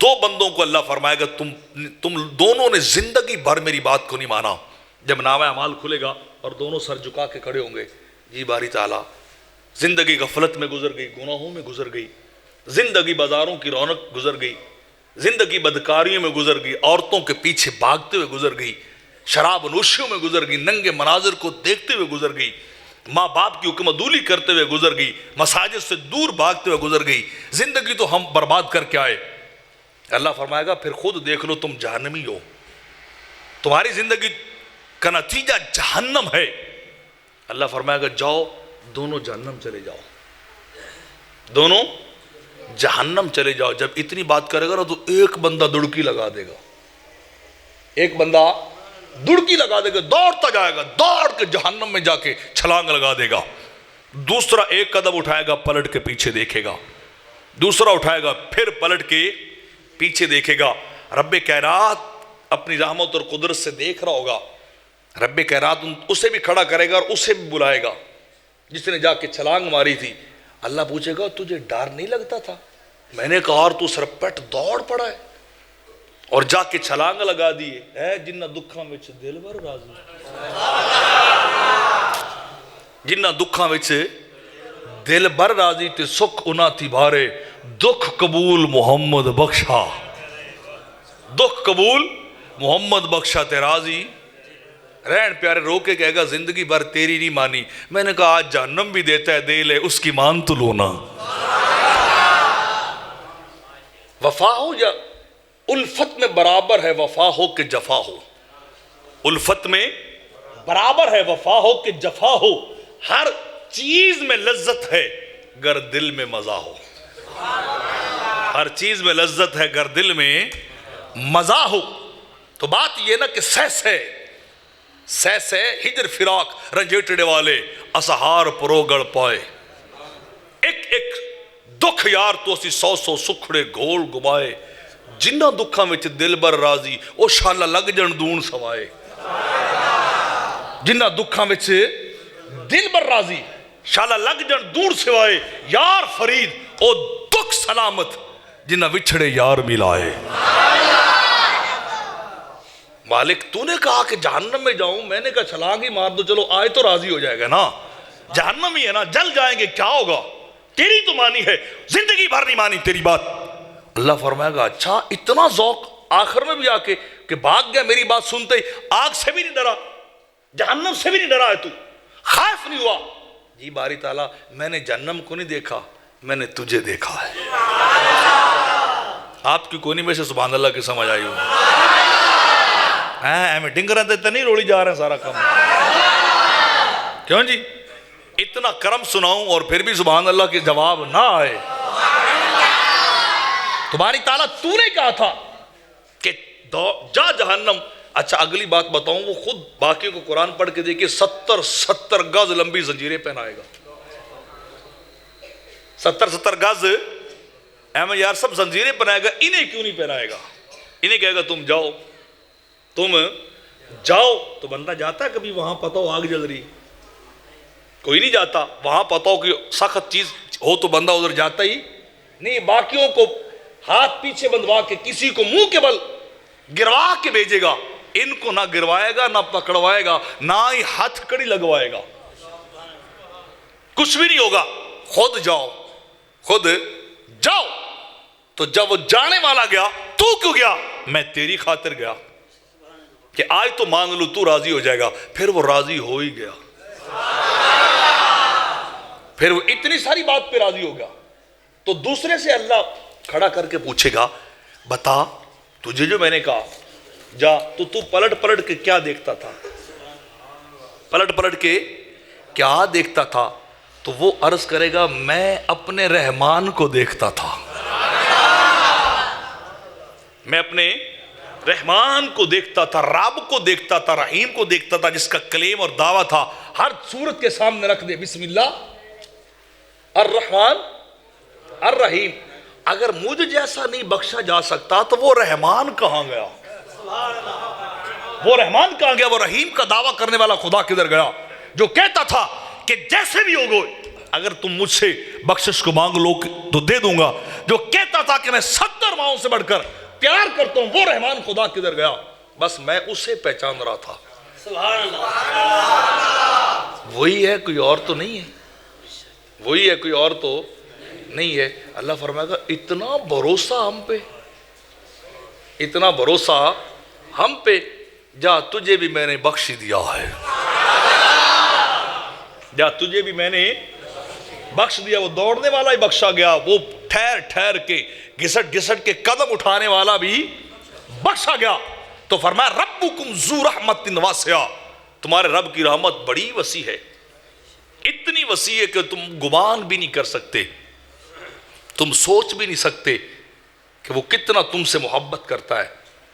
دو بندوں کو اللہ فرمائے گا تم دونوں نے زندگی بھر میری بات کو نہیں مانا. جب نامہ اعمال کھلے گا اور دونوں سر جھکا کے کھڑے ہوں گے, جی باری تعالیٰ زندگی غفلت میں گزر گئی, گناہوں میں گزر گئی, زندگی بازاروں کی رونق گزر گئی, زندگی بدکاریوں میں گزر گئی, عورتوں کے پیچھے بھاگتے ہوئے گزر گئی, شراب نوشیوں میں گزر گئی, ننگے مناظر کو دیکھتے ہوئے گزر گئی, ماں باپ کی حکم عدولی کرتے ہوئے گزر گئی, مساجد سے دور بھاگتے ہوئے گزر گئی. زندگی تو ہم برباد کر کے آئے. اللہ فرمائے گا پھر خود دیکھ لو تم جہنمی ہو, تمہاری زندگی کا نتیجہ جہنم ہے. اللہ فرمائے گا جاؤ دونوں جہنم چلے جاؤ, دونوں جہنم چلے جاؤ. جب اتنی بات کرے گا نا تو ایک بندہ دڑکی لگا دے گا, ایک بندہ دڑکی لگا دے گا, دوڑتا جائے گا, دوڑ کے جہنم میں جا کے چھلانگ لگا دے گا. دوسرا ایک قدم اٹھائے گا, پلٹ کے پیچھے دیکھے گا, دوسرا اٹھائے گا, پھر پلٹ کے پیچھے دیکھے گا. رب کائنات اپنی رحمت اور قدرت سے دیکھ رہا ہوگا. رب کائنات اسے بھی کھڑا کرے گا اور اسے بھی بلائے گا جس نے جا کے چھلانگ ماری تھی. اللہ پوچھے گا تجھے ڈر نہیں لگتا تھا؟ میں نے کہا اور تو سرپٹ دوڑ پڑا ہے اور جا کے چھلانگ لگا دیے. ہے جنہ دکھاں وچ دل بھر راضی, جنہ دکھاں وچ دل بھر راضی تے سکھ انہاں تھی بھارے, دکھ قبول محمد بخشا, دکھ قبول محمد بخشا تے راضی رہن. پیارے رو کے کہے گا زندگی بھر تیری نہیں مانی. میں نے کہا آج جہنم بھی دیتا ہے دے لے, اس کی مان تو لونا. وفا ہو یا الفت میں برابر ہے وفا ہو کہ جفا ہو, الفت میں برابر ہے وفا ہو کہ جفا ہو. ہر چیز میں لذت ہے گر دل میں مزہ ہو, ہر چیز میں لذت ہے گر دل میں مزہ ہو. تو بات یہ نا کہ سہ ہجر فراق رنجیٹڑے والے اسہار پرو گڑ پائے, ایک ایک دکھ یار تو اسی سو سو سکھڑے گھول گمائے. جنہ دکھاں وچ دل بر راضی او شالا لگ جن دون سوائے, جنہ دکھاں وچ دل بر راضی شالا لگ جن دور سوائے. یار فرید او دکھ سلامت جنہ وچھڑے یار ملائے. مالک تو نے کہا کہ جہنم میں جاؤں, میں نے کہا چھلانگ ہی مار دو, چلو آئے تو راضی ہو جائے گا نا, جہنم ہی ہے نا, جل جائیں گے کیا ہوگا, تیری تو مانی ہے, زندگی بھر نہیں مانی تیری بات. اللہ فرمائے گا اچھا اتنا ذوق آخر میں بھی آ کے کہ بھاگ گیا میری بات سنتے ہی, آگ سے بھی نہیں ڈرا, جہنم سے بھی نہیں ڈرا ہے, تو خائف نہیں ہوا. جی باری تعالیٰ میں نے جہنم کو نہیں دیکھا, میں نے تجھے دیکھا ہے. آپ کی کونی میں سے سبحان اللہ کی سمجھ آئی ہوگی. میں ڈنگرہ دیتے نہیں روڑی جا رہے ہیں سارا کام, کیوں جی اتنا کرم سناؤں اور پھر بھی سبحان اللہ کے جواب نہ آئے. تمہاری تعالیٰ تو نے کہا تھا کہ جا جہنم. اچھا اگلی بات بتاؤں, وہ خود باقی کو قرآن پڑھ کے دیکھئے 70 گز لمبی زنجیریں پہنائے گا, 70 گز احمد یار سب زنجیریں پہنائے گا. انہیں کیوں نہیں پہنائے گا؟ انہیں کہے گا تم جاؤ, تم جاؤ. تو بندہ جاتا ہے کبھی وہاں پتہ ہو آگ جل رہی؟ کوئی نہیں جاتا. وہاں پتہ ہو کہ سخت چیز ہو تو بندہ ادھر جاتا ہی نہیں. باقیوں کو ہاتھ پیچھے بندوا کے کسی کو منہ کے بل گروا کے بھیجے گا, ان کو نہ گروائے گا, نہ پکڑوائے گا, نہ ہی ہاتھ کڑی لگوائے گا, کچھ بھی نہیں ہوگا. خود جاؤ, خود جاؤ. تو جب وہ جانے والا گیا, تو کیوں گیا؟ میں تیری خاطر گیا کہ آج تو مان لو تو راضی ہو جائے گا. پھر وہ راضی ہو ہی گیا, پھر وہ اتنی ساری بات پہ راضی ہو گیا. تو دوسرے سے اللہ کھڑا کر کے پوچھے گا بتا تجھے جو میں نے کہا جا, تو پلٹ پلٹ کے کیا دیکھتا تھا, پلٹ پلٹ کے کیا دیکھتا تھا؟ تو وہ عرض کرے گا میں اپنے رحمان کو دیکھتا تھا, میں اپنے رحمان کو دیکھتا تھا, رب کو دیکھتا تھا, رحیم کو دیکھتا تھا, جس کا کلیم اور دعویٰ تھا ہر صورت کے سامنے رکھ دے, بسم اللہ الرحمن الرحیم. اگر مجھ جیسا نہیں بخشا جا سکتا تو وہ رحمان کہاں گیا, وہ رحمان کہاں گیا, وہ رحیم کا دعویٰ کرنے والا خدا کدھر گیا جو کہتا تھا کہ جیسے بھی ہوگو اگر تم مجھ سے بخشش کو مانگ لو تو دے دوں گا, جو کہتا تھا کہ میں 70 ماؤں سے بڑھ کر پیار کرتا ہوں، وہ رحمان خدا کدھر گیا؟ بس میں اسے پہچان رہا تھا۔ سبحان اللہ، وہی ہے، کوئی اور تو نہیں ہے، وہی ہے، کوئی اور تو نہیں ہے۔ اللہ فرمائے گا اتنا بھروسہ ہم پہ، اتنا بھروسہ ہم پہ، جا تجھے بھی میں نے بخش دیا ہے، جا تجھے بھی میں نے بخش دیا۔ وہ دوڑنے والا ہی بخشا گیا، وہ ٹھہر ٹھہر کے گھسٹ گھسٹ کے قدم اٹھانے والا بھی بخشا گیا۔ تو فرمایا ربکم ذو رحمت واسعہ، تمہارے رب کی رحمت بڑی وسیع ہے، اتنی وسیع ہے کہ تم گمان بھی نہیں کر سکتے، تم سوچ بھی نہیں سکتے کہ وہ کتنا تم سے محبت کرتا ہے۔